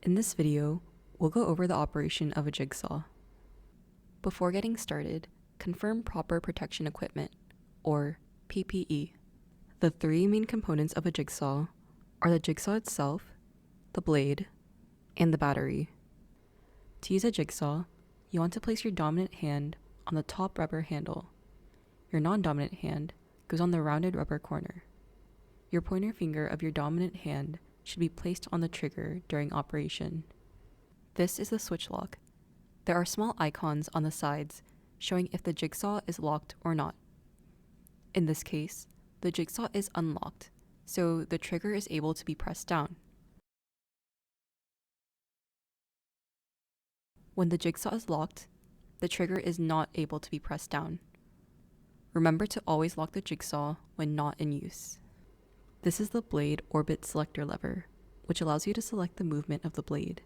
In this video, we'll go over the operation of a jigsaw. Before getting started, confirm proper protection equipment, or PPE. The three main components of a jigsaw are the jigsaw itself, the blade, and the battery. To use a jigsaw, you want to place your dominant hand on the top rubber handle. Your non-dominant hand goes on the rounded rubber corner. Your pointer finger of your dominant hand should be placed on the trigger during operation. This is the switch lock. There are small icons on the sides showing if the jigsaw is locked or not. In this case, the jigsaw is unlocked, so the trigger is able to be pressed down. When the jigsaw is locked, the trigger is not able to be pressed down. Remember to always lock the jigsaw when not in use. This is the blade orbit selector lever, which allows you to select the movement of the blade.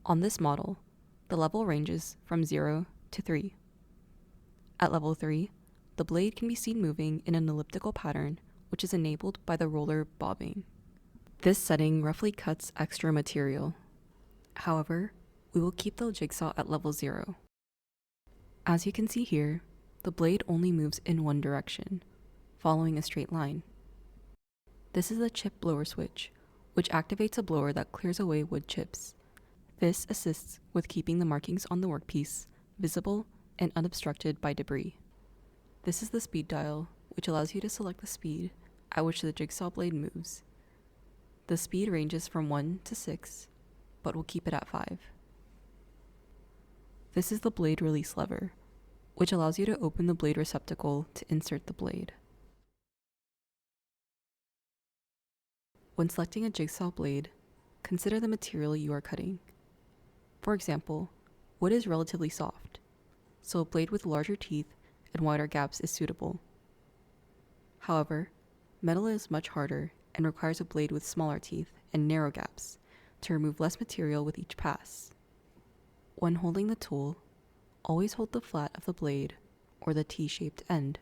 On this model, the level ranges from 0 to 3. At level 3, the blade can be seen moving in an elliptical pattern, which is enabled by the roller bobbing. This setting roughly cuts extra material. However, we will keep the jigsaw at level 0. As you can see here, the blade only moves in one direction, following a straight line. This is the chip blower switch, which activates a blower that clears away wood chips. This assists with keeping the markings on the workpiece visible and unobstructed by debris. This is the speed dial, which allows you to select the speed at which the jigsaw blade moves. The speed ranges from 1 to 6, but we'll keep it at 5. This is the blade release lever, which allows you to open the blade receptacle to insert the blade. When selecting a jigsaw blade, consider the material you are cutting. For example, wood is relatively soft, so a blade with larger teeth and wider gaps is suitable. However, metal is much harder and requires a blade with smaller teeth and narrow gaps to remove less material with each pass. When holding the tool, always hold the flat of the blade or the T-shaped end.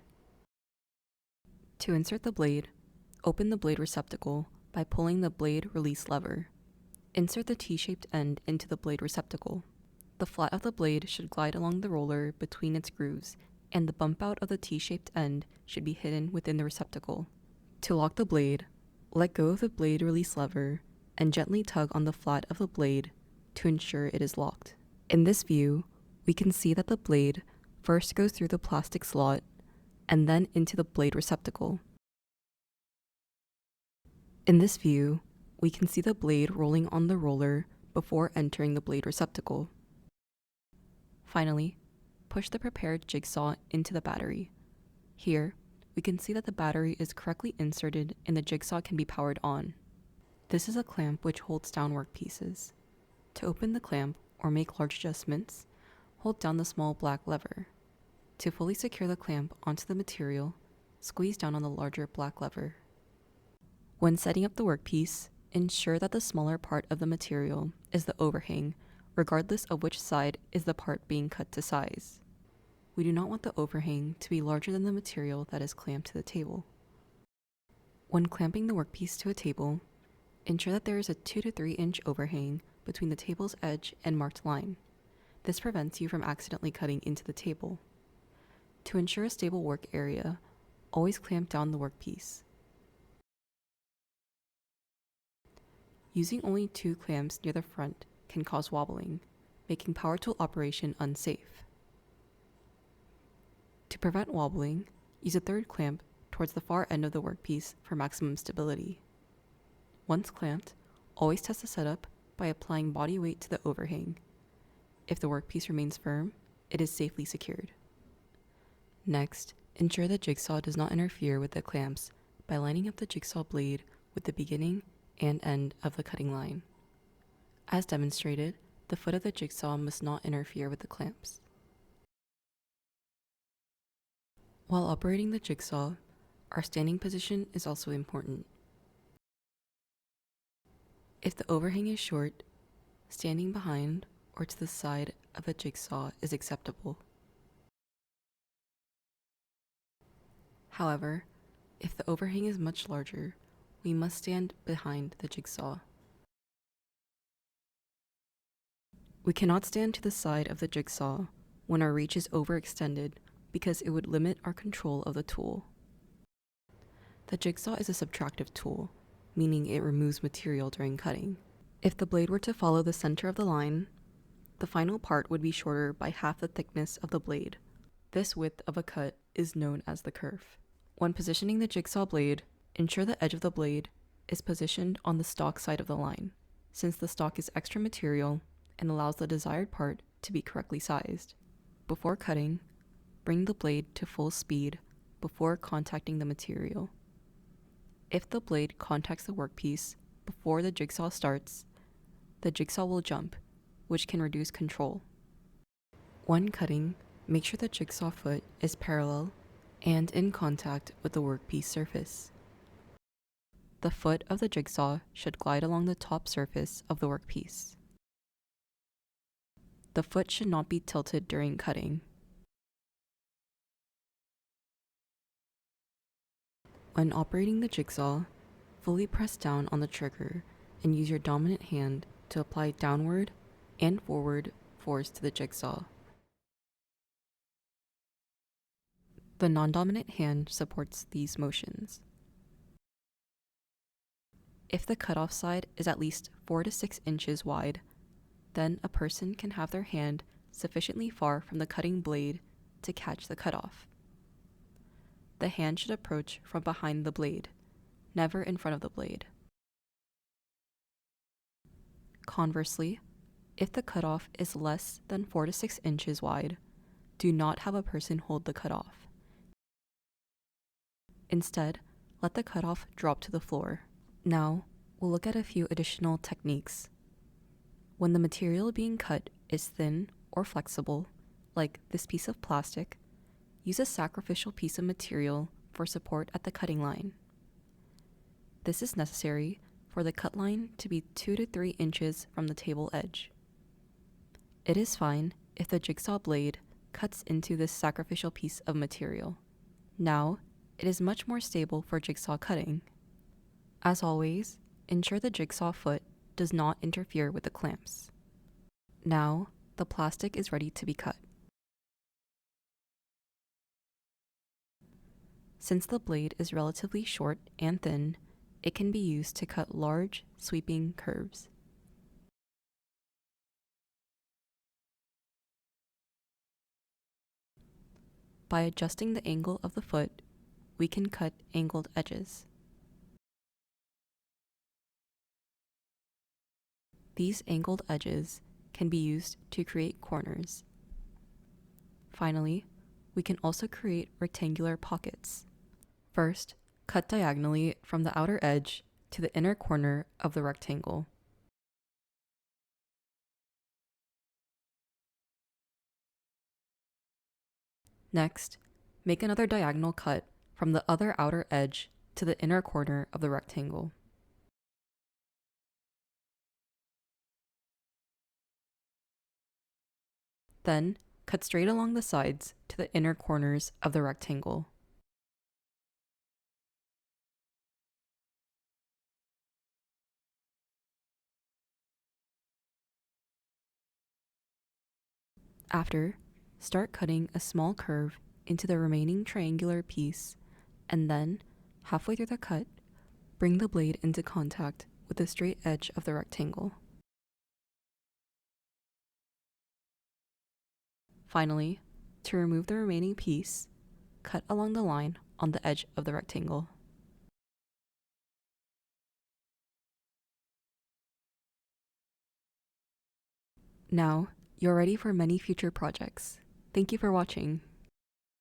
To insert the blade, open the blade receptacle by pulling the blade release lever. Insert the T-shaped end into the blade receptacle. The flat of the blade should glide along the roller between its grooves, and the bump out of the T-shaped end should be hidden within the receptacle. To lock the blade, let go of the blade release lever and gently tug on the flat of the blade to ensure it is locked. In this view, we can see that the blade first goes through the plastic slot and then into the blade receptacle. In this view, we can see the blade rolling on the roller before entering the blade receptacle. Finally, push the prepared jigsaw into the battery. Here, we can see that the battery is correctly inserted and the jigsaw can be powered on. This is a clamp which holds down workpieces. To open the clamp or make large adjustments, hold down the small black lever. To fully secure the clamp onto the material, squeeze down on the larger black lever. When setting up the workpiece, ensure that the smaller part of the material is the overhang, regardless of which side is the part being cut to size. We do not want the overhang to be larger than the material that is clamped to the table. When clamping the workpiece to a table, ensure that there is a 2 to 3 inch overhang between the table's edge and marked line. This prevents you from accidentally cutting into the table. To ensure a stable work area, always clamp down the workpiece. Using only 2 clamps near the front can cause wobbling, making power tool operation unsafe. To prevent wobbling, use a 3rd clamp towards the far end of the workpiece for maximum stability. Once clamped, always test the setup by applying body weight to the overhang. If the workpiece remains firm, it is safely secured. Next, ensure the jigsaw does not interfere with the clamps by lining up the jigsaw blade with the beginning and end of the cutting line. As demonstrated, the foot of the jigsaw must not interfere with the clamps. While operating the jigsaw, our standing position is also important. If the overhang is short, standing behind or to the side of a jigsaw is acceptable. However, if the overhang is much larger, we must stand behind the jigsaw. We cannot stand to the side of the jigsaw when our reach is overextended because it would limit our control of the tool. The jigsaw is a subtractive tool, meaning it removes material during cutting. If the blade were to follow the center of the line, the final part would be shorter by half the thickness of the blade. This width of a cut is known as the kerf. When positioning the jigsaw blade, ensure the edge of the blade is positioned on the stock side of the line, since the stock is extra material and allows the desired part to be correctly sized. Before cutting, bring the blade to full speed before contacting the material. If the blade contacts the workpiece before the jigsaw starts, the jigsaw will jump, which can reduce control. When cutting, make sure the jigsaw foot is parallel and in contact with the workpiece surface. The foot of the jigsaw should glide along the top surface of the workpiece. The foot should not be tilted during cutting. When operating the jigsaw, fully press down on the trigger and use your dominant hand to apply downward and forward force to the jigsaw. The non-dominant hand supports these motions. If the cutoff side is at least 4 to 6 inches wide, then a person can have their hand sufficiently far from the cutting blade to catch the cutoff. The hand should approach from behind the blade, never in front of the blade. Conversely, if the cutoff is less than 4 to 6 inches wide, do not have a person hold the cutoff. Instead, let the cutoff drop to the floor. Now, we'll look at a few additional techniques. When the material being cut is thin or flexible, like this piece of plastic, use a sacrificial piece of material for support at the cutting line. This is necessary for the cut line to be 2 to 3 inches from the table edge. It is fine if the jigsaw blade cuts into this sacrificial piece of material. Now, it is much more stable for jigsaw cutting. As always, ensure the jigsaw foot does not interfere with the clamps. Now, the plastic is ready to be cut. Since the blade is relatively short and thin, it can be used to cut large, sweeping curves. By adjusting the angle of the foot, we can cut angled edges. These angled edges can be used to create corners. Finally, we can also create rectangular pockets. First, cut diagonally from the outer edge to the inner corner of the rectangle. Next, make another diagonal cut from the other outer edge to the inner corner of the rectangle. Then, cut straight along the sides to the inner corners of the rectangle. After, start cutting a small curve into the remaining triangular piece, and then, halfway through the cut, bring the blade into contact with the straight edge of the rectangle. Finally, to remove the remaining piece, cut along the line on the edge of the rectangle. Now, you're ready for many future projects. Thank you for watching.